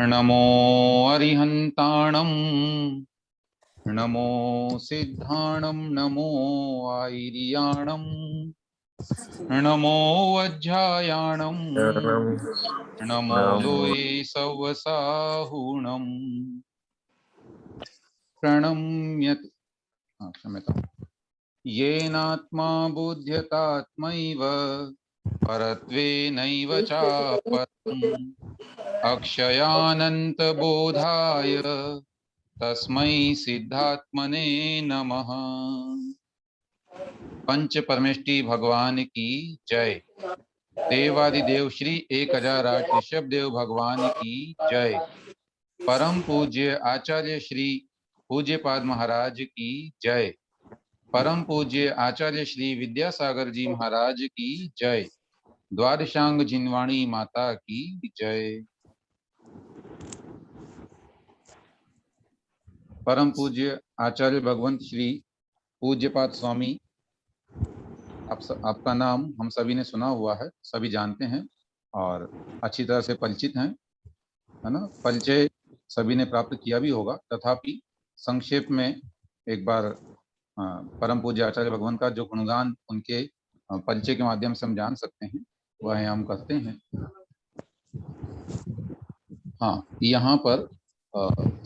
नमो अरिहन्ताणं नमो सिद्धाणं नमो आयर्याणं नमो वज्रायाणं नमो लोये सवसाहुणं प्रणम्यत क्षम्यताम् येनात्मा बुध्यतात्मैव परत्वेनैव चापरम् अक्षयानन्तबोधाय तस्मै सिद्धात्मने नमः। पंच परमेष्टि भगवान की जय। देवादिदेव श्री 1008 ऋषभ देव भगवान की जय। परम पूज्य आचार्य श्री पूज्यपाद महाराज की जय। परम पूज्य आचार्य श्री विद्यासागर जी महाराज की जय। द्वादशांग जिनवाणी माता की जय। परम पूज्य आचार्य भगवंत श्री पूज्यपाद स्वामी, आपका नाम हम सभी ने सुना हुआ है, सभी जानते हैं और अच्छी तरह से परिचित हैं, है ना। परिचय सभी ने प्राप्त किया भी होगा, तथापि संक्षेप में एक बार परम पूज्य आचार्य भगवान का जो गुणगान उनके परिचय के माध्यम से हम जान सकते हैं, वह हम करते हैं। हाँ, यहाँ पर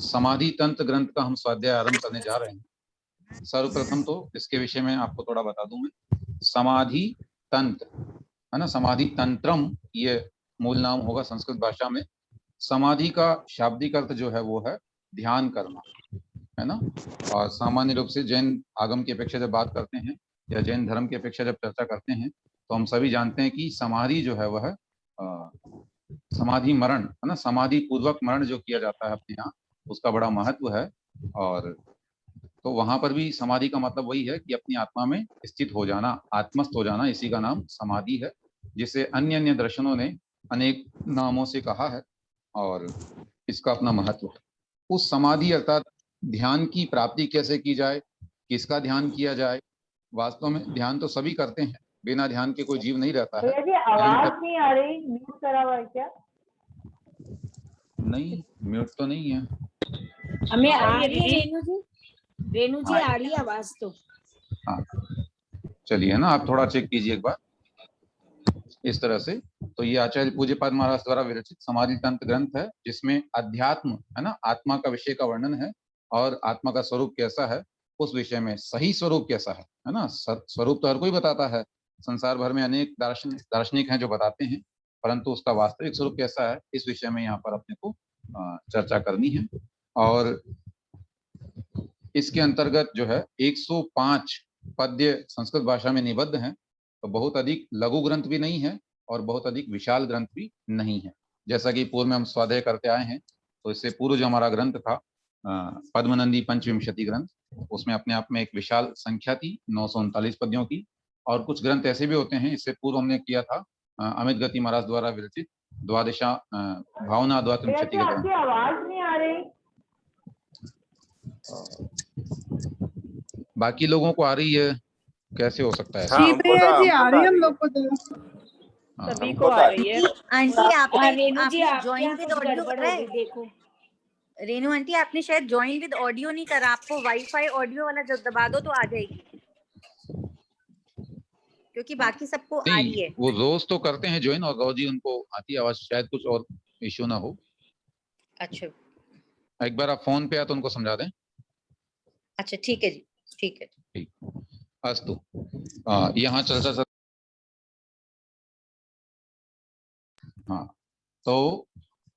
समाधि तंत्र ग्रंथ का हम स्वाध्याय आरंभ करने जा रहे हैं। सर्वप्रथम तो इसके विषय में आपको थोड़ा बता दूं मैं। समाधि तंत्र, है ना, समाधि तंत्रम ये मूल नाम होगा संस्कृत भाषा में। समाधि का शाब्दिक अर्थ जो है वो है ध्यान करना, है ना। और सामान्य रूप से जैन आगम की अपेक्षा जब बात करते हैं या जैन धर्म की अपेक्षा जब चर्चा करते हैं तो हम सभी जानते हैं कि समाधि जो है वह समाधि मरण, है ना, समाधि पूर्वक मरण जो किया जाता है अपने यहाँ, उसका बड़ा महत्व है। और तो वहां पर भी समाधि का मतलब वही है कि अपनी आत्मा में स्थित हो जाना, आत्मस्थ हो जाना, इसी का नाम समाधि है, जिसे अन्य अन्य दर्शनों ने अनेक नामों से कहा है और इसका अपना महत्व है। उस समाधि अर्थात ध्यान की प्राप्ति कैसे की जाए, किसका ध्यान किया जाए। वास्तव में ध्यान तो सभी करते हैं, बिना ध्यान के कोई जीव नहीं रहता है। आवाज नहीं आ रही, म्यूट करा हुआ है क्या? नहीं, म्यूट तो नहीं है। हमें आ रही है रेणु जी आ रही है आवाज तो। हाँ चलिए, है ना, आप थोड़ा चेक कीजिए एक बार इस तरह से। तो ये आचार्य पूज्यपाद महाराज द्वारा विरचित समाधि तंत्र ग्रंथ है, जिसमें अध्यात्म, है ना, आत्मा का विषय का वर्णन है और आत्मा का स्वरूप कैसा है उस विषय में, सही स्वरूप कैसा है ना। स्वरूप तो हर कोई बताता है, संसार भर में अनेक दार्शनिक हैं जो बताते हैं, परंतु उसका वास्तविक स्वरूप कैसा है इस विषय में यहाँ पर अपने को चर्चा करनी है। और इसके अंतर्गत जो है 105 पद्य संस्कृत भाषा में निबद्ध हैं, तो बहुत अधिक लघु ग्रंथ भी नहीं है और बहुत अधिक विशाल ग्रंथ भी नहीं है। जैसा कि पूर्व में हम स्वाध्याय करते आए हैं, तो इससे पूर्व जो हमारा ग्रंथ था पद्मनंदी पंचविंशति ग्रंथ, उसमें अपने आप में एक विशाल संख्या थी 939 पद्यों की। और कुछ ग्रंथ ऐसे भी होते हैं, इससे पूर्व हमने किया था अमित गति महाराज द्वारा विरचित द्वादशा भावना द्वात्रिंशति का ग्रंथ। आवाज नहीं आ रही। बाकी लोगों को आ रही है, कैसे हो सकता है? जी भैया जी आ रही है हम लोग को तो। सभी को आ रही है। आंटी आपने रेणु जी आप ज्वाइन विद ऑडियो कर रहे हैं? देखो रेणु आंटी आपने शायद ज्वाइन विद ऑडियो नहीं करा, आपको वाईफाई ऑडियो वाला जब दबा दो तो आ जाएगी, क्योंकि बाकी सबको आ रही है। वो रोज तो करते हैं ज्वाइन और गौ जी उनको आती आवाज, शायद कुछ और इश्यू ना हो। अच्छा, एक बार आप फोन पे आ तो उनको समझा दें। अच्छा ठीक है जी, ठीक है, ठीक, अस्तु। यहाँ चर्चा हाँ, तो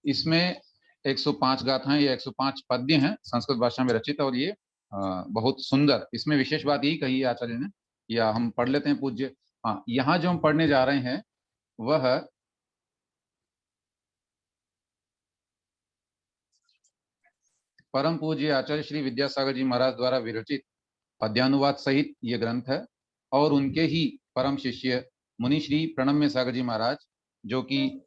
इसमें 105 गाथाएं या 105 पद्य हैं संस्कृत भाषा में रचित, और ये बहुत सुंदर, इसमें विशेष बात यही कही है आचार्य ने, या हम पढ़ लेते हैं पूज्य। हाँ, यहाँ जो हम पढ़ने जा रहे हैं वह परम पूज्य आचार्य श्री विद्यासागर जी महाराज द्वारा विरचित पद्यानुवाद सहित ये ग्रंथ है, और उनके ही परम शिष्य मुनि श्री प्रणम्य सागर जी महाराज, जो कि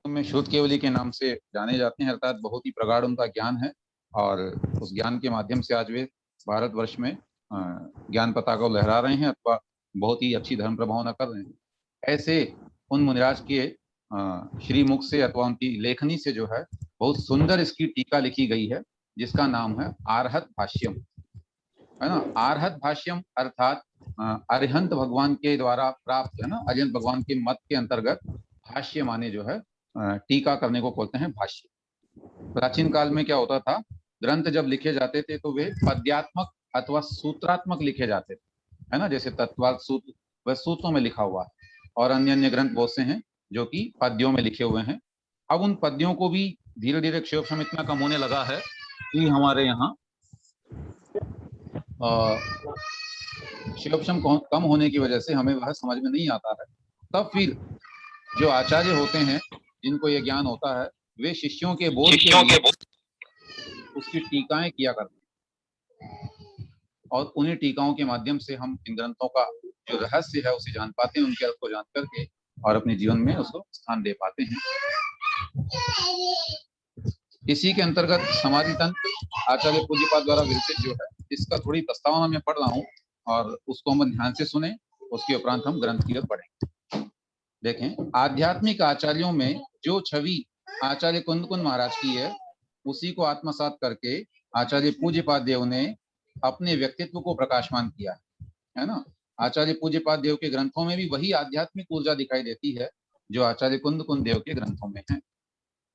में श्रुत केवली के नाम से जाने जाते हैं, अर्थात बहुत ही प्रगाढ़ उनका ज्ञान है, और उस ज्ञान के माध्यम से आज वे भारतवर्ष में ज्ञान पताका को लहरा रहे हैं अथवा बहुत ही अच्छी धर्म प्रभावना कर रहे हैं। ऐसे उन मुनिराज के श्रीमुख से अथवा उनकी लेखनी से जो है बहुत सुंदर इसकी टीका लिखी गई है जिसका नाम है आर्हत भाष्यम, है ना। आर्हत भाष्यम अर्थात अरिहंत भगवान के द्वारा प्राप्त, है ना, अरिहंत भगवान के मत के अंतर्गत भाष्य माने जो है टीका करने को बोलते हैं भाष्य। प्राचीन काल में क्या होता था, ग्रंथ जब लिखे जाते थे तो वे पद्यात्मक अथवा सूत्रात्मक लिखे जाते थे, है ना। जैसे तत्वार्थ सूत्र वह सूत्रों में लिखा हुआ है, और अन्य अन्य ग्रंथ बहुत से हैं जो कि पद्यों में लिखे हुए हैं। अब उन पद्यों को भी धीरे धीरे क्षोभम इतना कम होने लगा है कि हमारे यहाँ क्षोभम कम होने की वजह से हमें वह समझ में नहीं आता है। तब फिर जो आचार्य होते हैं जिनको ये ज्ञान होता है, वे शिष्यों के बोध के लिए उसकी टीकाएं किया करते हैं, और उन्हीं टीकाओं के माध्यम से हम इन ग्रंथों का जो रहस्य है उसे जान पाते हैं, उनके अर्थ को जान करके और अपने जीवन में उसको स्थान दे पाते हैं। इसी के अंतर्गत समाधि तंत्र आचार्य पूज्यपाद द्वारा विरचित जो है, इसका थोड़ी प्रस्तावना मैं पढ़ रहा हूँ और उसको हम ध्यान से सुने, उसके उपरांत हम ग्रंथ की ओर बढ़ेंगे। देखें, आध्यात्मिक आचार्यों में जो छवि आचार्य कुंद कुंद महाराज की है, उसी को आत्मसात करके आचार्य पूज्यपाद देव ने अपने व्यक्तित्व को प्रकाशमान किया है ना। आचार्य पूज्यपाद देव के ग्रंथों में भी वही आध्यात्मिक ऊर्जा दिखाई देती है जो आचार्य कुंद कुंद देव के ग्रंथों में है।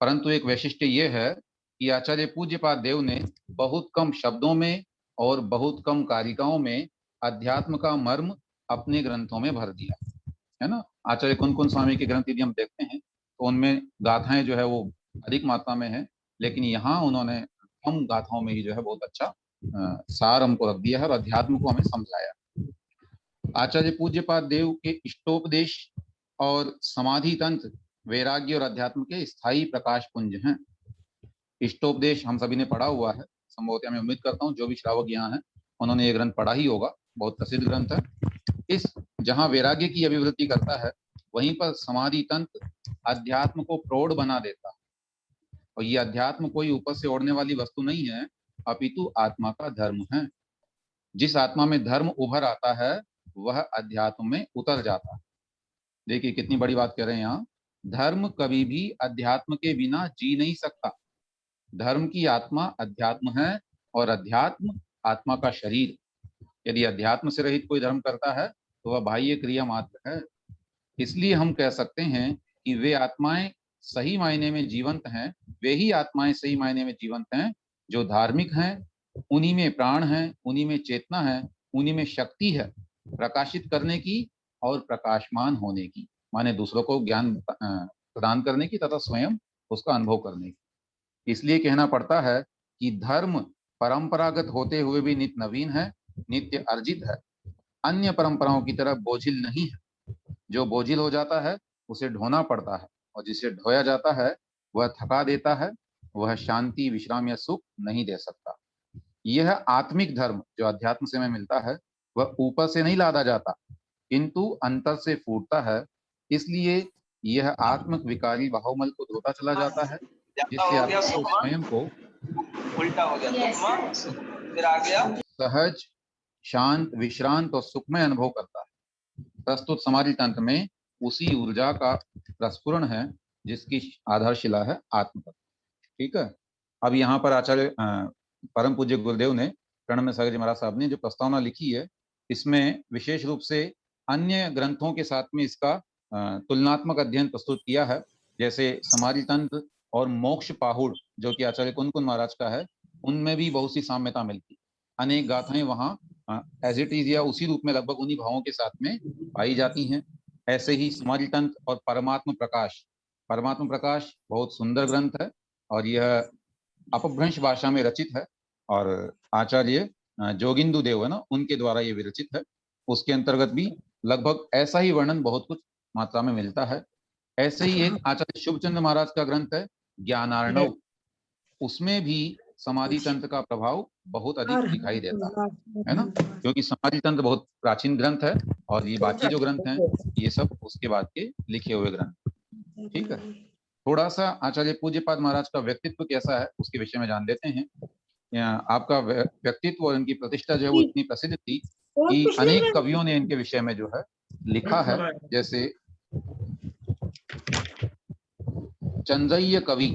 परंतु एक वैशिष्ट्य ये है कि आचार्य पूज्यपाद देव ने बहुत कम शब्दों में और बहुत कम कारिकाओं में अध्यात्म का मर्म अपने ग्रंथों में भर दिया, है ना। आचार्य कुंद कुंद स्वामी के ग्रंथ यदि हम देखते हैं तो उनमें गाथाएं जो है वो अधिक मात्रा में है, लेकिन यहाँ उन्होंने कम गाथाओं में ही जो है बहुत अच्छा सार हमको रख दिया है और अध्यात्म को हमें समझाया। आचार्य पूज्यपाद देव के इष्टोपदेश और समाधि तंत्र वैराग्य और अध्यात्म के स्थायी प्रकाश पुंज हैं। इष्टोपदेश हम सभी ने पढ़ा हुआ है संभवतः, मैं उम्मीद करता हूँ जो भी श्रावक यहाँ है उन्होंने ये ग्रंथ पढ़ा ही होगा, बहुत प्रसिद्ध ग्रंथ है। इस जहाँ वैराग्य की अभिवृद्धि करता है, वहीं पर समाधि तंत्र अध्यात्म को प्रौढ़ बना देता है, और ये अध्यात्म कोई ऊपर से ओढ़ने वाली वस्तु नहीं है, अपितु आत्मा का धर्म है। जिस आत्मा में धर्म उभर आता है वह अध्यात्म में उतर जाता है। देखिए कितनी बड़ी बात कह रहे हैं यहाँ, धर्म कभी भी अध्यात्म के बिना जी नहीं सकता। धर्म की आत्मा अध्यात्म है और अध्यात्म आत्मा का शरीर। यदि अध्यात्म से रहित कोई धर्म करता है तो वह बाह्य क्रिया मात्र है। इसलिए हम कह सकते हैं कि वे आत्माएं सही मायने में जीवंत हैं, वे ही आत्माएं सही मायने में जीवंत हैं जो धार्मिक हैं। उन्हीं में प्राण है, उन्हीं में चेतना है, उन्हीं में शक्ति है प्रकाशित करने की और प्रकाशमान होने की, माने दूसरों को ज्ञान प्रदान करने की तथा स्वयं उसका अनुभव करने की। इसलिए कहना पड़ता है कि धर्म परंपरागत होते हुए भी नित्य नवीन है, नित्य अर्जित है, अन्य परंपराओं की तरह बोझिल नहीं है। जो बोझिल हो जाता है उसे ढोना पड़ता है, और जिसे ढोया जाता है वह थका देता है, वह शांति विश्राम या सुख नहीं दे सकता। यह आत्मिक धर्म जो अध्यात्म से हमें मिलता है वह ऊपर से नहीं लादा जाता किंतु अंतर से फूटता है। इसलिए यह आत्मिक विकारी बाहुमल को धोता चला जाता है, जिससे आत्मा को स्वयं को उल्टा हो गया, फिर आ गया सहज शांत विश्रांत और सुखमय अनुभव करता है। प्रस्तुत समाधि तंत्र में उसी ऊर्जा का प्रस्फुरण है जिसकी आधारशिला है आत्मतत्व। ठीक है, अब यहाँ पर आचार्य परम पूज्य गुरुदेव ने प्रणम्य सागर जी महाराज साहब ने जो प्रस्तावना लिखी है, इसमें विशेष रूप से अन्य ग्रंथों के साथ में इसका तुलनात्मक अध्ययन प्रस्तुत किया है। जैसे समाधि तंत्र और मोक्ष पाहुड़ जो कि आचार्य कुंद कुंद महाराज का है, उनमें भी बहुत सी साम्यता मिलती, अनेक गाथाएं वहाँ एज इट इज या उसी रूप में लगभग उन्हीं भावों के साथ में पाई जाती हैं। ऐसे ही समाधि तंत्र और परमात्म प्रकाश बहुत सुंदर ग्रंथ है और यह अपभ्रंश भाषा में रचित है और आचार्य जोगिंदु देव है ना, उनके द्वारा ये विरचित है। उसके अंतर्गत भी लगभग ऐसा ही वर्णन बहुत कुछ मात्रा में मिलता है। ऐसे ही एक आचार्य शुभचंद्र महाराज का ग्रंथ है ज्ञानार्णव, उसमें भी समाधि तंत्र का प्रभाव बहुत अधिक दिखाई देता है ना, क्योंकि समाधि तंत्र बहुत प्राचीन ग्रंथ है और ये बाकी जो ग्रंथ हैं ये सब उसके बाद के लिखे हुए ग्रंथ। ठीक है, थोड़ा सा आचार्य पूज्यपाद महाराज का व्यक्तित्व कैसा है उसके विषय में जान लेते हैं। आपका व्यक्तित्व और इनकी प्रतिष्ठा जो है वो इतनी प्रसिद्ध थी कि अनेक कवियों ने इनके विषय में जो है लिखा है। जैसे चंद्रय्य कवि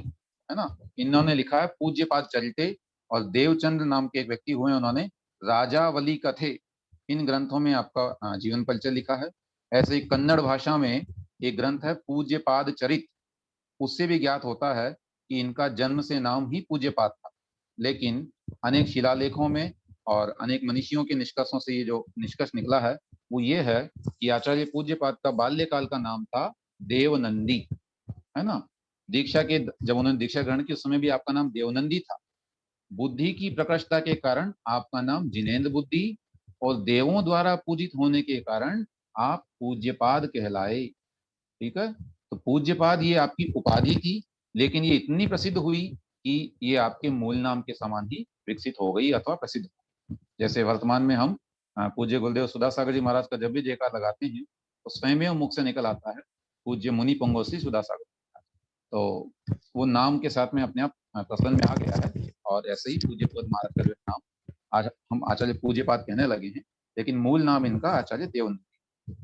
है ना, इन्होंने लिखा है पूज्यपाद चरिते, और देवचंद्र नाम के एक व्यक्ति हुए, उन्होंने राजावली कथे, इन ग्रंथों में आपका जीवन परिचय लिखा है। ऐसे ही कन्नड़ भाषा में एक ग्रंथ है पूज्यपाद चरित, उससे भी ज्ञात होता है कि इनका जन्म से नाम ही पूज्यपाद था। लेकिन अनेक शिलालेखों में और अनेक मनीषियों के निष्कर्षों से ये जो निष्कर्ष निकला है वो ये है कि आचार्य पूज्यपाद का बाल्यकाल का नाम था देवनंदी, है ना। दीक्षा के जब उन्होंने दीक्षा ग्रहण की उस समय भी आपका नाम देवनंदी था। बुद्धि की प्रकृष्टता के कारण आपका नाम जिनेंद्र बुद्धि, और देवों द्वारा पूजित होने के कारण आप पूज्यपाद कहलाए। ठीक है, तो पूज्यपाद ये आपकी उपाधि थी, लेकिन ये इतनी प्रसिद्ध हुई कि ये आपके मूल नाम के समान ही विकसित हो गई अथवा प्रसिद्ध हो गई। जैसे वर्तमान में हम पूज्य गुरुदेव सुधासागर जी महाराज का जब भी जयकार लगाते हैं तो स्वयं मुख से निकल आता है पूज्य मुनि पंगोश्री सुधासागर, तो वो नाम के साथ में अपने आप प्रसन्न में आ गया है। और ऐसे ही पूज्य पद महाराज का जो नाम आज हम आचार्य पूज्यपाद कहने लगे हैं, लेकिन मूल नाम इनका आचार्य देवनंदी।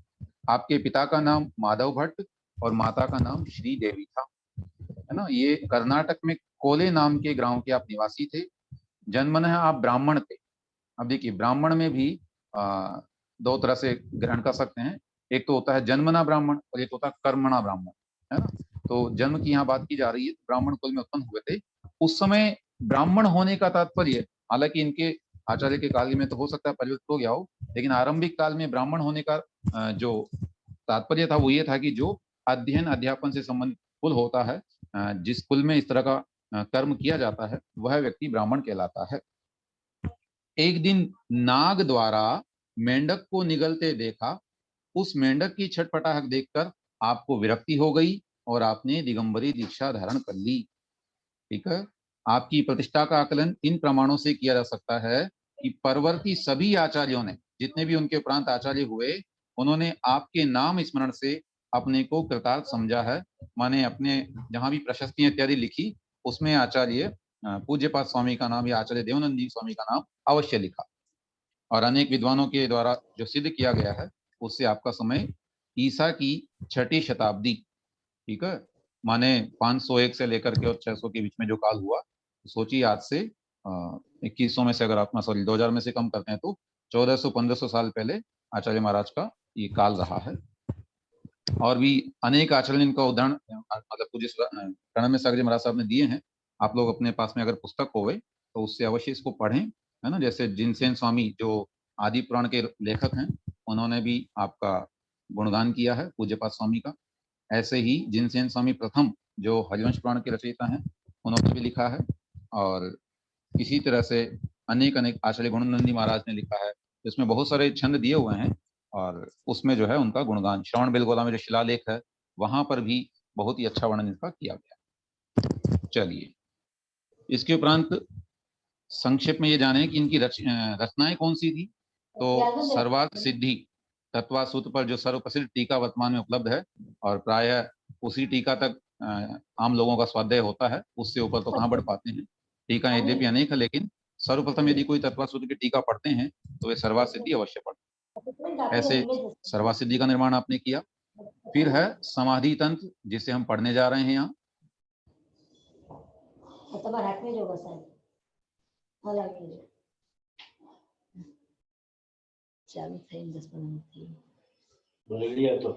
आपके पिता का नाम माधव भट्ट और माता का नाम श्री देवी था, है ना। ये कर्नाटक में कोले नाम के गांव के आप निवासी थे। जन्मतः आप ब्राह्मण थे। अब देखिए, ब्राह्मण में भी दो तरह से ग्रहण कर सकते हैं, एक तो होता है जन्मना ब्राह्मण और एक होता है कर्मणा ब्राह्मण, है ना। तो जन्म की यहाँ बात की जा रही है, ब्राह्मण कुल में उत्पन्न हुए थे। उस समय ब्राह्मण होने का तात्पर्य, हालांकि इनके आचार्य के काल में तो हो सकता है परिवर्तित हो गया हो, लेकिन आरंभिक काल में ब्राह्मण होने का जो तात्पर्य था वो ये था कि जो अध्ययन अध्यापन से संबंधित कुल होता है, जिस कुल में इस तरह का कर्म किया जाता है, वह व्यक्ति ब्राह्मण कहलाता है। एक दिन नाग द्वारा मेंढक को निगलते देखा, उस मेंढक की छटपटाहट देखकर आपको विरक्ति हो गई और आपने दिगंबरी दीक्षा धारण कर ली। ठीक है, आपकी प्रतिष्ठा का आकलन इन प्रमाणों से किया जा सकता है कि परवर्ती सभी आचार्यों ने, जितने भी उनके उपरांत आचार्य हुए, उन्होंने आपके नाम स्मरण से अपने को कृतार्थ समझा है। माने अपने जहां भी प्रशस्तियां इत्यादि लिखी उसमें आचार्य पूज्यपाद स्वामी का नाम या आचार्य देवनंदी स्वामी का नाम अवश्य लिखा। और अनेक विद्वानों के द्वारा जो सिद्ध किया गया है उससे आपका समय ईसा की 6ठी शताब्दी, ठीक है, माने 501 से लेकर के और 600 के बीच में जो काल हुआ, तो सोचिए आज से 2100 में से अगर आप 2000 में से कम करते हैं तो 1400-1500 साल पहले आचार्य महाराज का ये काल रहा है। और भी अनेक आचार्य इनका उदाहरण मतलब पूज्य प्रणम्य सागर जी महाराज साहब ने दिए हैं। आप लोग अपने पास में अगर पुस्तक होवे तो उससे अवश्य इसको पढ़ें, है ना। जैसे जिनसेन स्वामी जो आदि पुराण के लेखक हैं, उन्होंने भी आपका गुणगान किया है पूज्यपाद स्वामी का। ऐसे ही जिनसेन स्वामी प्रथम जो हरिवंश पुराण के रचयिता हैं, उन्होंने भी लिखा है। और इसी तरह से अनेक आचार्य गुणनंदी महाराज ने लिखा है, जिसमें बहुत सारे छंद दिए हुए हैं और उसमें जो है उनका गुणगान, श्रवण बेलगोला में जो शिलालेख है वहां पर भी बहुत ही अच्छा वर्णन इसका किया गया। चलिए, इसके उपरांत संक्षेप में ये जाने कि इनकी रचनाएं कौन सी थी। तो सर्वार्थ सिद्धि तत्वासूत्र पर जो सर्वप्रसिद्ध टीका वर्तमान में उपलब्ध है, और प्रायः उसी टीका तक आम लोगों का स्वाध्याय होता है, उससे ऊपर तो कहाँ बढ़ पाते हैं। टीका यद्यपि अनेक है, लेकिन सर्वप्रथम यदि कोई तत्वासूत्र की टीका पढ़ते हैं तो वे सर्वार्थ सिद्धि अवश्य पढ़ते। ऐसे सर्वार्थ सिद्धि का निर्माण आपने किया। फिर है समाधि तंत्र, जिसे हम पढ़ने जा रहे हैं यहाँ। चालू थे 10-15 बोल लिया तो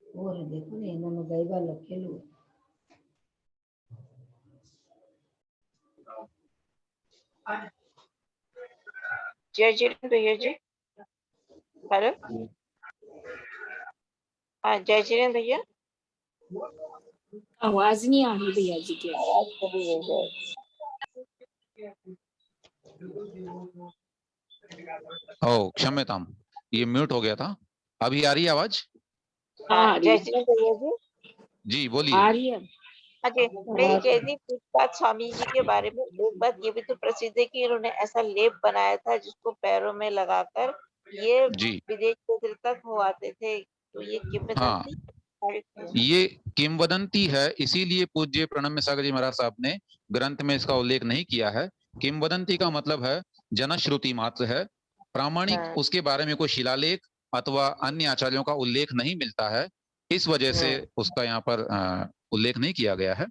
और देखो ने इन्होंने गई बार लखेलू जय जिनेंद्र भैया जी। हेलो, हाँ जय जिनेंद्र भैया। आवाज नहीं आ रही भैया जी की। ओ क्षम्यताम, ये म्यूट हो गया था। अभी आ रही है आवाज? हाँ जय जिनेंद्र भैया जी। जी बोलिए। आ रही है। हाँ जी, मैं ये कह रही पूज्यपाद स्वामी जी के बारे में एक बात ये भी तो प्रसिद्ध है कि इन्होंने ऐसा लेप बनाया था जिसको पैरों में लगाकर ये विदेश क्षेत्र तक हो आते थे। तो ये किंवदंती, ये किंवदंती है, इसीलिए पूज्य प्रणम्य सागर जी महाराज साहब ने ग्रंथ में इसका उल्लेख नहीं किया है। किंवदंती का मतलब है जनश्रुति मात्र है, प्रामाणिक उसके बारे में कोई शिलालेख अथवा अन्य आचार्यों का उल्लेख नहीं मिलता है, इस वजह से उसका यहाँ पर उल्लेख नहीं किया गया है।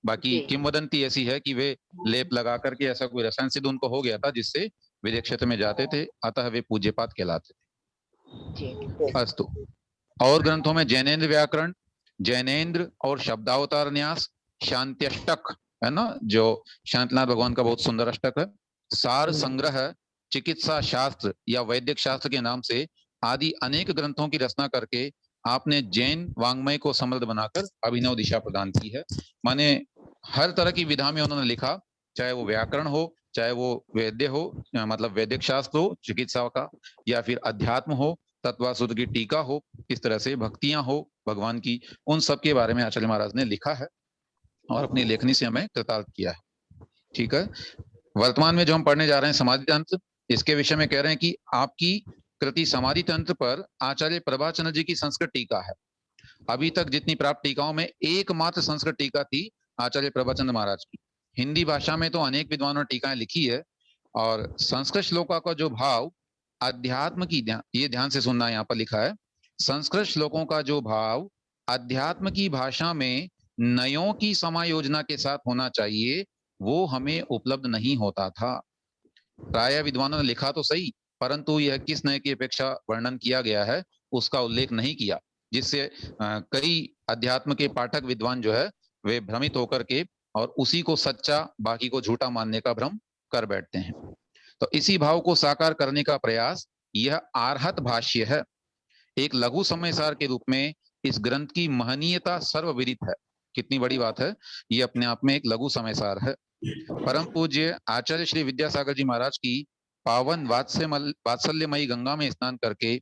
बाकी किंवदंती ऐसी है कि वे लेप लगा करके ऐसा कोई रसायन सिद्ध उनको हो गया था जिससे वैदिक क्षेत्र में जाते थे, अतः वे पूज्यपात कहलाते थे। अस्तु। और ग्रंथों में जैनेन्द्र व्याकरण, जैनेन्द्र और शब्दावतार न्यास, शांत्यष्टक है ना, जो शांतनाथ भगवान का बहुत सुंदर अष्टक है, सार संग्रह, चिकित्सा शास्त्र या वैद्यक शास्त्र के नाम से आदि अनेक ग्रंथों की रचना करके आपने जैन वांग्मय को समृद्ध बनाकर अभिनव दिशा प्रदान की है। माने हर तरह की विधा में उन्होंने लिखा, चाहे वो व्याकरण हो, चाहे वो वैद्य हो, मतलब वैदिक शास्त्र हो चिकित्सा का, या फिर अध्यात्म हो, तत्वासुत्र की टीका हो, इस तरह से भक्तियां हो भगवान की, उन सब के बारे में आचार्य महाराज ने लिखा है और अपनी लेखनी से हमें कृतार्थ किया है। ठीक है। वर्तमान में जो हम पढ़ने जा रहे हैं समाधि तंत्र, इसके विषय में कह रहे हैं कि आपकी कृति समाधि तंत्र पर आचार्य प्रभाचंद्र जी की संस्कृत टीका है। अभी तक जितनी प्राप्त टीकाओं में एकमात्र संस्कृत टीका थी आचार्य प्रभाचंद्र महाराज की। हिंदी भाषा में तो अनेक विद्वानों ने टीकाएं लिखी है, और संस्कृत श्लोका का जो भाव अध्यात्म की, ये ध्यान से सुनना, यहाँ पर लिखा है, संस्कृत श्लोकों का जो भाव अध्यात्म की भाषा में नयों की समायोजना के साथ होना चाहिए, वो हमें उपलब्ध नहीं होता था। प्राय विद्वानों ने लिखा तो सही, परंतु यह किस नय की अपेक्षा वर्णन किया गया है उसका उल्लेख नहीं किया, जिससे कई अध्यात्म के पाठक विद्वान जो है वे भ्रमित होकर के और उसी को सच्चा बाकी को झूठा मानने का भ्रम कर बैठते हैं। तो इसी भाव को साकार करने का प्रयास यह आर्हत भाष्य है। एक लघु समयसार के रूप में इस ग्रंथ की महनीयता सर्वविदित है। कितनी बड़ी बात है, ये अपने आप में एक लघु समयसार है। परम पूज्य आचार्य श्री विद्यासागर जी महाराज की पावन वात्सल्यमयी गंगा में स्नान करके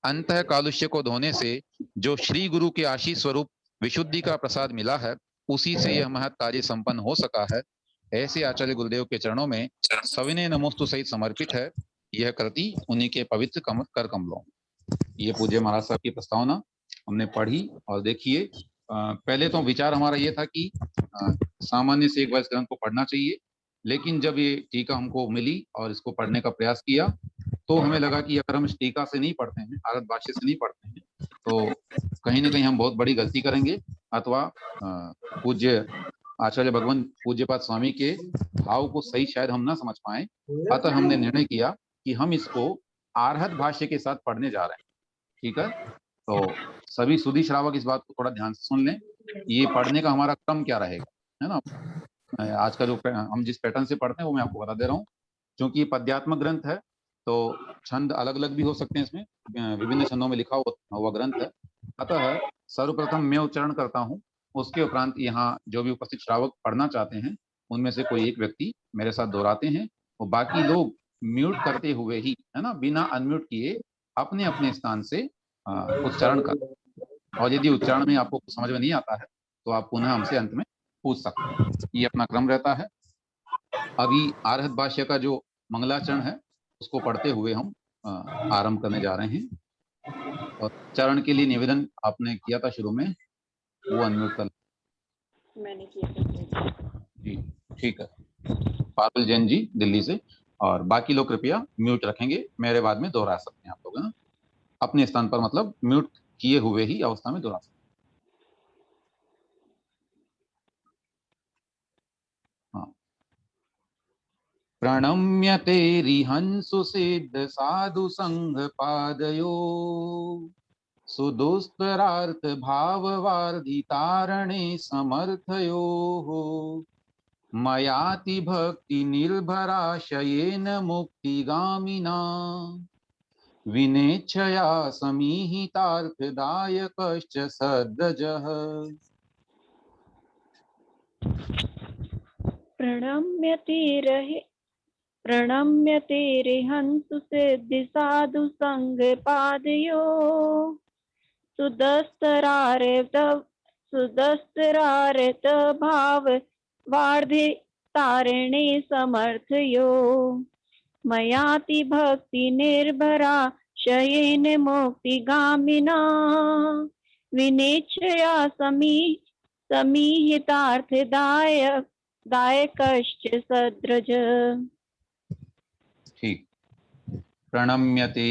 अंतः कालुष्य को धोने से जो श्री गुरु के आशीष स्वरूप विशुद्धि का प्रसाद मिला है, उसी से यह महत् कार्य संपन्न हो सका है। ऐसे आचार्य गुरुदेव के चरणों में सविनय नमोस्तु सहित समर्पित है यह कृति उन्हीं के पवित्र कर कमलों। ये पूज्य महाराज साहब की प्रस्तावना हमने पढ़ी और देखिए, पहले तो विचार हमारा ये था कि सामान्य से एक बार इस ग्रंथ को पढ़ना चाहिए, लेकिन जब ये टीका हमको मिली और इसको पढ़ने का प्रयास किया तो हमें लगा कि अगर हम इस टीका से नहीं पढ़ते हैं, आरत भाष्य से नहीं पढ़ते हैं, तो कहीं ना कहीं हम बहुत बड़ी गलती करेंगे, अथवा पूज्य आचार्य भगवान पूज्यपाद स्वामी के भाव को सही शायद हम ना समझ पाए। अतः हमने निर्णय किया कि हम इसको आर्हत भाष्य के साथ पढ़ने जा रहे हैं। ठीक है, तो सभी सुधी श्रावक इस बात को थोड़ा ध्यान से सुन लें। ये पढ़ने का हमारा क्रम क्या रहेगा, है ना। आज का जो हम जिस पैटर्न से पढ़ते हैं वो मैं आपको बता दे रहा हूँ। क्योंकि ये पद्यात्मक ग्रंथ है तो छंद अलग अलग भी हो सकते हैं, इसमें विभिन्न छंदों में लिखा हुआ ग्रंथ है। अतः सर्वप्रथम मैं उच्चारण करता हूँ, उसके उपरांत यहाँ जो भी उपस्थित श्रावक पढ़ना चाहते हैं उनमें से कोई एक व्यक्ति मेरे साथ दोहराते हैं, और बाकी लोग म्यूट करते हुए ही, है ना, बिना अनम्यूट किए अपने अपने स्थान से उच्चारण कर। और यदि उच्चारण में आपको समझ में नहीं आता है तो आप पुनः हमसे अंत में पूछ सकते हैं। ये अपना क्रम रहता है। अभी आर्हत भाष्य का जो मंगलाचरण है उसको पढ़ते हुए हम आरंभ करने जा रहे हैं। और उच्चारण के लिए निवेदन आपने किया था शुरू में, वो अनम्यूट कर मैंने किया था जी। ठीक है, पारुल जैन जी दिल्ली से, और बाकी लोग कृपया म्यूट रखेंगे, मेरे बाद में दोहरा सकते हैं आप लोग, है ना, अपने स्थान पर, मतलब म्यूट किए हुए ही अवस्था में दोहरा सकते हैं। हाँ। प्रणम्य तेरी हंसु सिद्ध साधु संघ पादयो, सुदुस्तरार्थ भाववार्धि तारणे समर्थयो, मयाति भक्ति निर्भराशयेन मुक्तिगामिना, विनेच्छया समीहितार्थदायकश्च सद्रजः। प्रणम्यते रिहंसु सिद्धि साधु संग पादयो, सुदस्तरारित भाव वार्धि तारिणे समर्थयो, मयाति भक्ति निर्भरा शयेन मुक्तिगामिना, विनेच्छया समीहितार्थदायकश्च सद्रज। ठीक। प्रणम्यते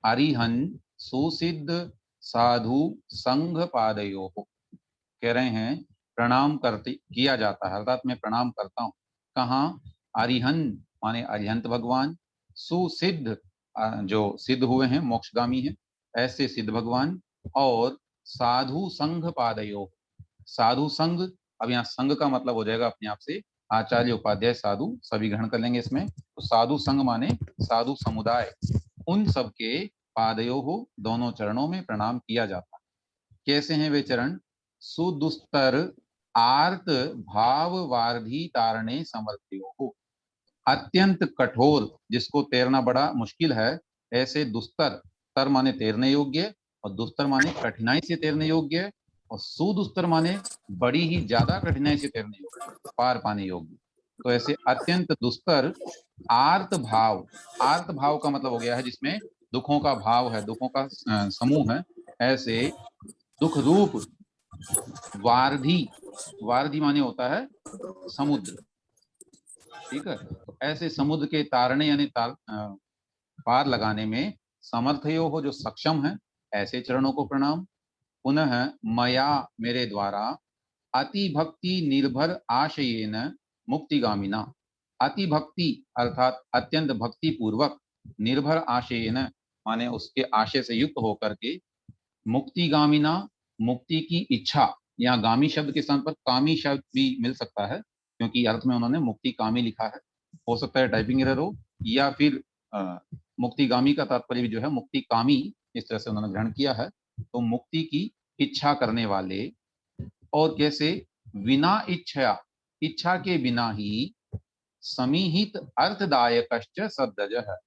अरिहन सुसिद्ध साधु संघ पादयो, कह रहे हैं प्रणाम करते किया जाता है, अर्थात मैं प्रणाम करता हूँ। कहाँ? अरिहंत माने अरिहंत भगवान, सुसिद्ध जो सिद्ध हुए हैं, मोक्षगामी हैं, ऐसे सिद्ध भगवान, और साधु संघ पादयो, साधु संघ, अब यहाँ संघ का मतलब हो जाएगा अपने आप से आचार्य उपाध्याय साधु सभी ग्रहण कर लेंगे इसमें। तो साधु संघ माने साधु समुदाय, उन सबके पादयो हो, दोनों चरणों में प्रणाम किया जाता है। कैसे हैं वे चरण? सुदुस्तर आर्त भाव वार्धी तारणे समर्थयो हो, अत्यंत कठोर, जिसको तैरना बड़ा मुश्किल है, ऐसे दुस्तर, तर माने तैरने योग्य और दुस्तर माने कठिनाई से तैरने योग्य, और सुदुस्तर माने बड़ी ही ज्यादा कठिनाई से तैरने योग्य, पार पाने योग्य। तो ऐसे अत्यंत दुस्तर आर्त भाव, आर्त भाव का मतलब हो गया है जिसमें दुखों का भाव है, दुखों का समूह है, ऐसे दुख रूप वार्धी, वार्धी माने होता है समुद्र, ठीक है। तो ऐसे समुद्र के तारने यानी पार लगाने में समर्थयो हो, जो सक्षम है, ऐसे चरणों को प्रणाम। पुनः मया मेरे द्वारा अति भक्ति निर्भर आशयेन मुक्तिगामिना, अति भक्ति अर्थात अत्यंत भक्ति पूर्वक, निर्भर आशयेन माने उसके आशय से युक्त होकर के, मुक्तिगामिना मुक्ति की इच्छा, यहाँ गामी शब्द के स्थान पर कामी शब्द भी मिल सकता है, क्योंकि अर्थ में उन्होंने मुक्ति कामी लिखा है, हो सकता है टाइपिंग एरर हो, या फिर मुक्तिगामी का तात्पर्य भी जो है मुक्ति कामी, इस तरह से उन्होंने ग्रहण किया है। तो मुक्ति की इच्छा करने वाले, और कैसे? बिना इच्छा, इच्छा के बिना ही, समीहित अर्थदायकश्च सद्रज है,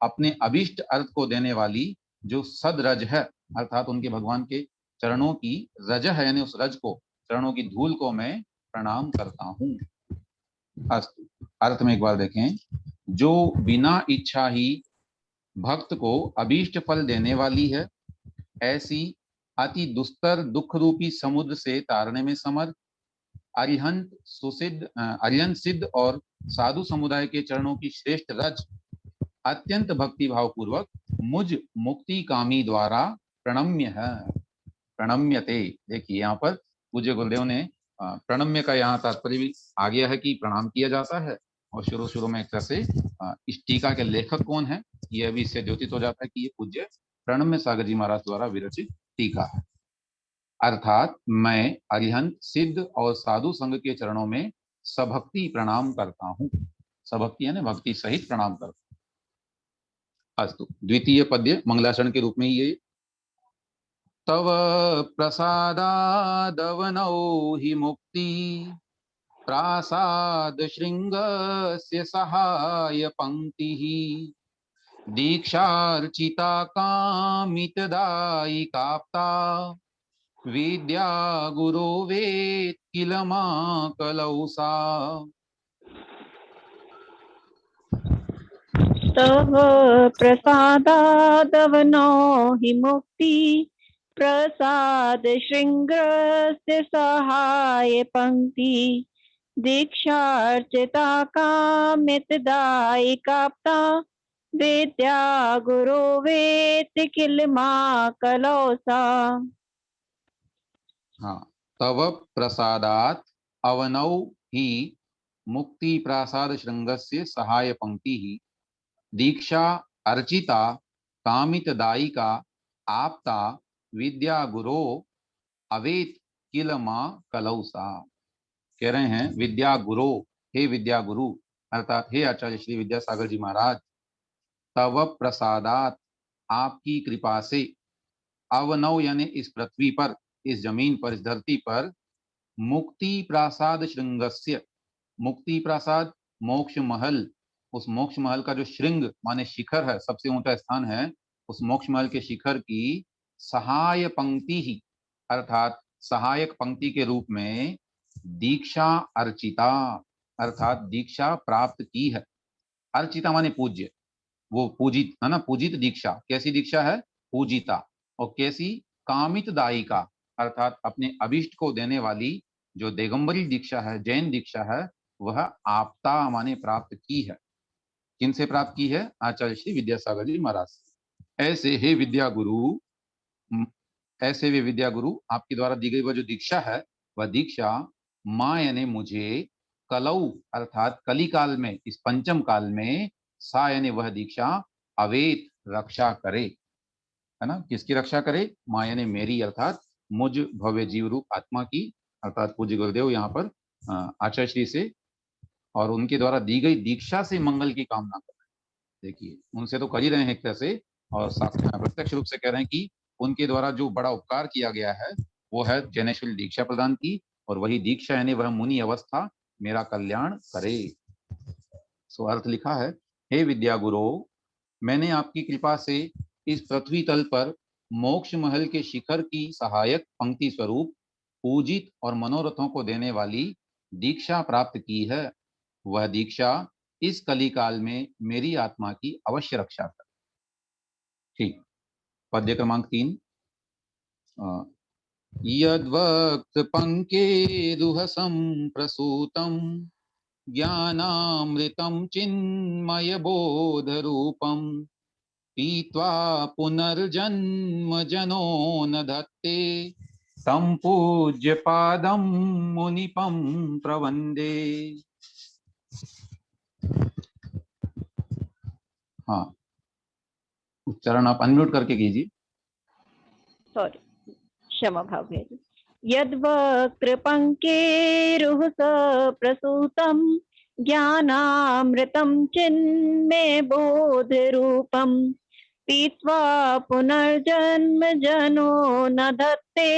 अपने अभिष्ट अर्थ को देने वाली जो सदरज है, अर्थात उनके भगवान के चरणों की रज है, यानी उस रज को, चरणों की धूल को मैं प्रणाम करता हूँ। अस्तु, अर्थ में एक बार देखें, जो बिना इच्छा ही भक्त को अभीष्ट फल देने वाली है, ऐसी अति दुस्तर दुख रूपी समुद्र से तारने में समर्थ, अरिहंत सुसिद्ध, अरिहंत सिद्ध और साधु समुदाय के चरणों की श्रेष्ठ रज, अत्यंत भक्ति भाव पूर्वक मुझ मुक्ति कामी द्वारा प्रणम्य है, प्रणम्यते। देखिए यहाँ पर पूज्य गुरुदेव ने प्रणम्य का यहाँ तात्पर्य भी आ गया है कि प्रणाम किया जाता है, और शुरू में एक तरह से इस टीका के लेखक कौन है यह भी इससे द्योतित हो जाता है कि ये पूज्य प्रणम्य सागर जी महाराज द्वारा विरचित टीका है। अर्थात मैं अरिहंत सिद्ध और साधु संघ के चरणों में सभक्ति प्रणाम करता हूँ, सभक्ति यानी भक्ति सहित प्रणाम करता हूँ। अस्तु, द्वितीय पद्य मंगलाचरण के रूप में ये, तव प्रसादादवनौ हि मुक्ति प्रासाद श्रृंगस्य सहाय पंक्तिः दीक्षार्चिता कामितदायिकाप्ता विद्या गुरो वेद किल मा कलौ सा। तव प्रसादादवनो हि मुक्ति प्रसाद श्रृंगस्य सहाय पंक्ति दीक्षार्चिता कामितदायिकाप्ता विद्या गुरो वेत्ति किल मा कलौ सा। हाँ, तव प्रसादात अवनौ ही मुक्ति प्रासाद श्रृंगस्य सहाय पंक्ति ही दीक्षा अर्चिता कामितदायिका आप्ता विद्या गुरो अवेत किल मा कलौ सा। कह रहे हैं विद्या गुरो, हे विद्या गुरु अर्थात हे आचार्य श्री विद्यासागर जी महाराज, तव प्रसादात आपकी कृपा से, अवनव यानी इस पृथ्वी पर, इस जमीन पर, इस धरती पर, मुक्ति प्रासाद श्रृंगस्य, मुक्ति प्रासाद मोक्ष महल, उस मोक्ष महल का जो श्रृंग माने शिखर है, सबसे ऊंचा स्थान है, उस मोक्ष महल के शिखर की सहाय पंक्ति ही अर्थात सहायक पंक्ति के रूप में दीक्षा अर्चिता अर्थात दीक्षा प्राप्त की है। अर्चिता माने पूज्य, वो पूजित है ना, पूजित दीक्षा। कैसी दीक्षा है? पूजिता। और कैसी? कामित दायिका अर्थात अपने अभिष्ट को देने वाली जो दिगंबरी दीक्षा है, जैन दीक्षा है, वह आपता माने प्राप्त की है। किन से प्राप्त की है? आचार्य श्री विद्यासागर जी महाराज। ऐसे हे विद्या गुरु, ऐसे वे विद्या गुरु आपके द्वारा दी गई वह जो दीक्षा है, वह दीक्षा माँ यानी मुझे, कलऊ अर्थात कली काल में, इस पंचम काल में, सा यानी वह दीक्षा, अवेत रक्षा करे, है ना। किसकी रक्षा करे? माँ यानी मेरी, अर्थात मुझ भव्य जीव रूप आत्मा की, अर्थात पूज्य गुरुदेव यहाँ पर आचार्य श्री से और उनके द्वारा दी गई दीक्षा से मंगल की कामना कर रहे हैं। देखिए, उनसे तो कर ही रहे हैं एक तरह से, और प्रत्यक्ष रूप से कह रहे हैं कि उनके द्वारा जो बड़ा उपकार किया गया है वो है जैनेश्वरी दीक्षा प्रदान की, और वही दीक्षा यानी वह मुनि अवस्था मेरा कल्याण करे। सो अर्थ लिखा है, हे विद्या गुरु, मैंने आपकी कृपा से इस पृथ्वी तल पर मोक्ष महल के शिखर की सहायक पंक्ति स्वरूप पूजित और मनोरथों को देने वाली दीक्षा प्राप्त की है। वह दीक्षा इस कली काल में मेरी आत्मा की अवश्य रक्षा कर। ठीक, पद्य क्रमांक 3। यद्वक्त पंकेरुह संप्रसूतं ज्ञानामृतं चिन्मय बोध रूपं पीत्वा पुनर्जन्म जनो न धत्ते तं पूज्य पादं मुनिपं प्रवंदे। हाँ, उच्चारण आप अनम्यूट करके कीजिए। सॉरी, क्षमा भाव भेज। यद्वक्त्र पंकेरुह प्रसूतं ज्ञानामृतं चिन्मय बोध रूपं पीत्वा पुनर्जन्म जनो न धत्ते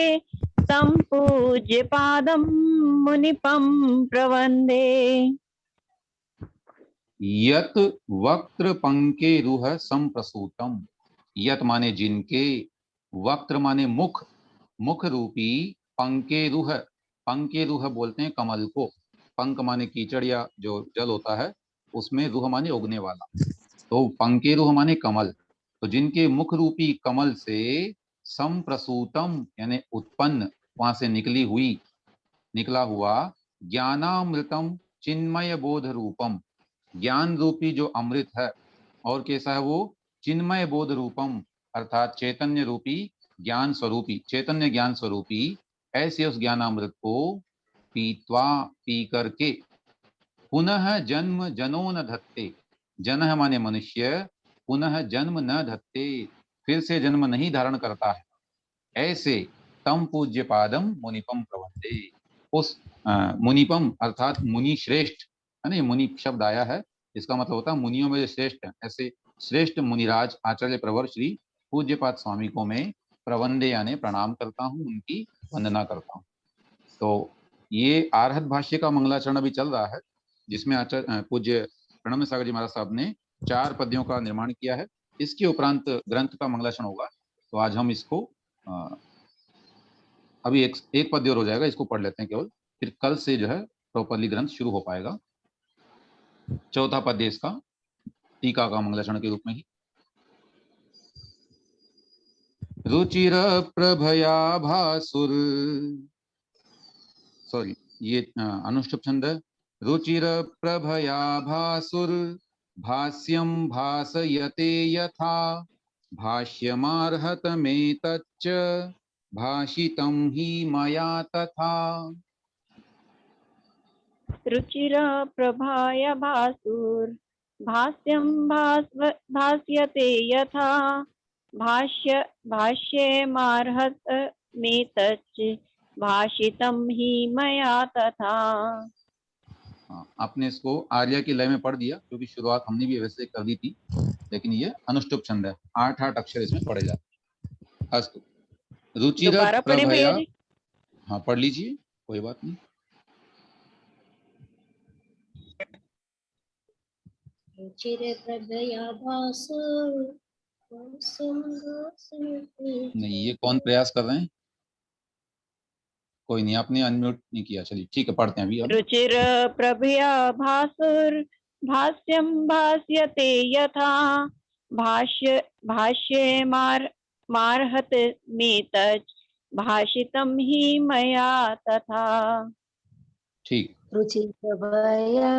तं पूज्य पादं मुनिपं प्रवंदे। यत वक्त्र पंकेरुह संप्रसूतम, यत माने जिनके, वक्त्र माने मुख, मुख रूपी, पंकेरुह, पंकेरुह बोलते हैं कमल को, पंक माने कीचड़ या जो जल होता है, उसमें रुह माने उगने वाला, तो पंकेरुह माने कमल, तो जिनके मुख रूपी कमल से संप्रसूतम यानी उत्पन्न, वहां से निकली हुई, निकला हुआ, ज्ञानामृतम चिन्मय बोध रूपम, ज्ञान रूपी जो अमृत है, और कैसा है वो? चिन्मय बोध रूपम, अर्थात चैतन्य रूपी ज्ञान स्वरूपी, चैतन्य ज्ञान स्वरूपी, ऐसे उस ज्ञानामृत को पीत्वा, पी करके, पुनः जन्म जनो न धत्ते, जन है माने मनुष्य, पुनः जन्म न धत्ते, फिर से जन्म नहीं धारण करता है, ऐसे तम पूज्य पादम मुनिपम प्रवंदे, उस मुनिपम अर्थात मुनि श्रेष्ठ, है ना, मुनि शब्द आया है, इसका मतलब होता है मुनियों में जो श्रेष्ठ है, ऐसे श्रेष्ठ मुनिराज आचार्य प्रवर श्री पूज्यपाद स्वामी को मैं प्रवंदे यानी प्रणाम करता हूँ, उनकी वंदना करता हूँ। तो ये आर्हत भाष्य का मंगलाचरण अभी चल रहा है, जिसमें आचार्य पूज्य प्रणम्य सागर जी महाराज साहब ने 4 पद्यों का निर्माण किया है। इसके उपरांत ग्रंथ का मंगलाचरण होगा, तो आज हम इसको अभी एक पद्य और हो जाएगा, इसको पढ़ लेते हैं केवल, फिर कल से जो है प्रॉपरली ग्रंथ शुरू हो पाएगा। चौथा पद्य इसका टीका का मंगलाचरण के रूप में ही। रुचिर प्रभया भासुर, सॉरी ये अनुष्टुप छंद है। रुचिर प्रभया भासुर भाष्यं भासयते यथा भाष्यमार्हत में तच्च भाषितं ही मया तथा। रुचिर प्रभाय भासुर भाष्यं भास्यते यथा भाष्यमार्हत में तच्च भाषितं ही मया तथा। आपने इसको आर्या की लय में पढ़ दिया, क्योंकि शुरुआत हमने भी वैसे कर दी थी, लेकिन ये अनुष्टुप छंद है, 8 अक्षर इसमें पढ़े जाते हैं। अस्तु, रुचिर प्रभया, हाँ पढ़ लीजिए, कोई बात नहीं। रुचिर प्रभया भासुर, नहीं, ये कौन प्रयास कर रहे हैं? कोई नहीं, आपने अनम्यूट नहीं किया, चलिए ठीक है, पढ़ते हैं अभी। रुचिर प्रभया भासुर भाष्यं भास्यते यथा भाष्यमार्हत में तच्च भाषितं ही मया तथा। ठीक, रुचिर प्रभया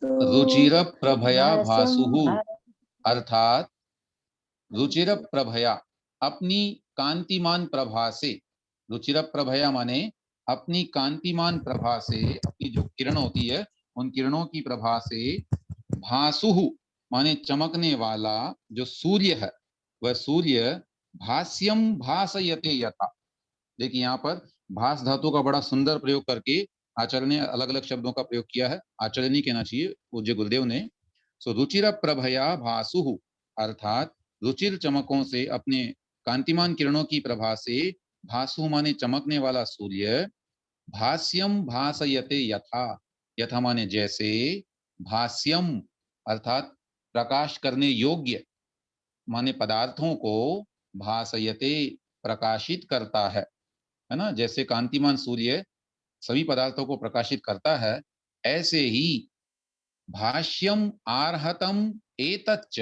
रुचिर प्रभया भासुः, अर्थात रुचिर प्रभया, अपनी कांतिमान प्रभा से, रुचिर प्रभया माने अपनी कांतिमान प्रभा से, अपनी जो किरण होती है उन किरणों की प्रभा से, भासुहु माने चमकने वाला जो सूर्य है, वह सूर्य भास्यम भासयते यथा। देखिए यहाँ पर भास धातु का बड़ा सुंदर प्रयोग करके आचार्य ने अलग अलग शब्दों का प्रयोग किया है, आचार्य नहीं कहना चाहिए, पूज्य गुरुदेव ने। सो रुचिर प्रभया भासुहु, अर्थात रुचिर चमकों से, अपने कांतिमान किरणों की प्रभा से, भासु माने चमकने वाला सूर्य, भास्यम भासयते यथा, यथा माने जैसे, भास्यम अर्थात प्रकाश करने योग्य माने पदार्थों को, भासयते प्रकाशित करता है ना, जैसे कांतिमान सूर्य सभी पदार्थों को प्रकाशित करता है, ऐसे ही भाष्यम आर्हतम एतच्च,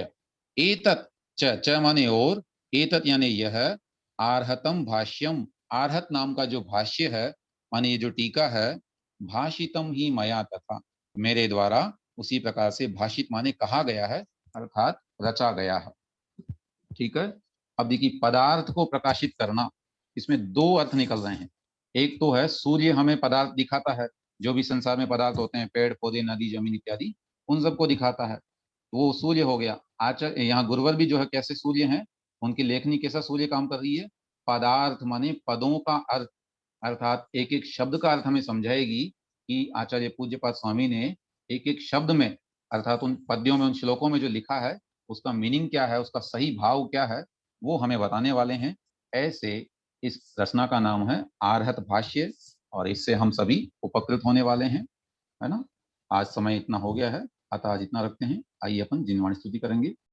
एतत् च माने और, एतत् यानी यह, आर्हतम भाष्यम, आर्हत नाम का जो भाष्य है माने ये जो टीका है, भाषितम ही मया तथा, मेरे द्वारा उसी प्रकार से, भाषित माने कहा गया है अर्थात रचा गया है। ठीक है। अब देखिए पदार्थ को प्रकाशित करना, इसमें दो अर्थ निकल रहे हैं। एक तो है सूर्य हमें पदार्थ दिखाता है, जो भी संसार में पदार्थ होते हैं, पेड़ पौधे नदी जमीन इत्यादि, उन सबको दिखाता है, वो सूर्य हो गया। आचार्य यहाँ गुरुवर भी जो है कैसे सूर्य हैं, उनकी लेखनी कैसा सूर्य काम कर रही है, पदार्थ माने पदों का अर्थ, अर्थात एक एक शब्द का अर्थ हमें समझाएगी कि आचार्य पूज्यपाद स्वामी ने एक एक शब्द में, अर्थात उन पद्यों में, उन श्लोकों में जो लिखा है उसका मीनिंग क्या है, उसका सही भाव क्या है, वो हमें बताने वाले हैं। ऐसे इस रचना का नाम है आर्हत भाष्य, और इससे हम सभी उपकृत होने वाले हैं, है ना। आज समय इतना हो गया है, अतः आज इतना रखते हैं। आइए अपन जिनवाणी स्तुति करेंगे।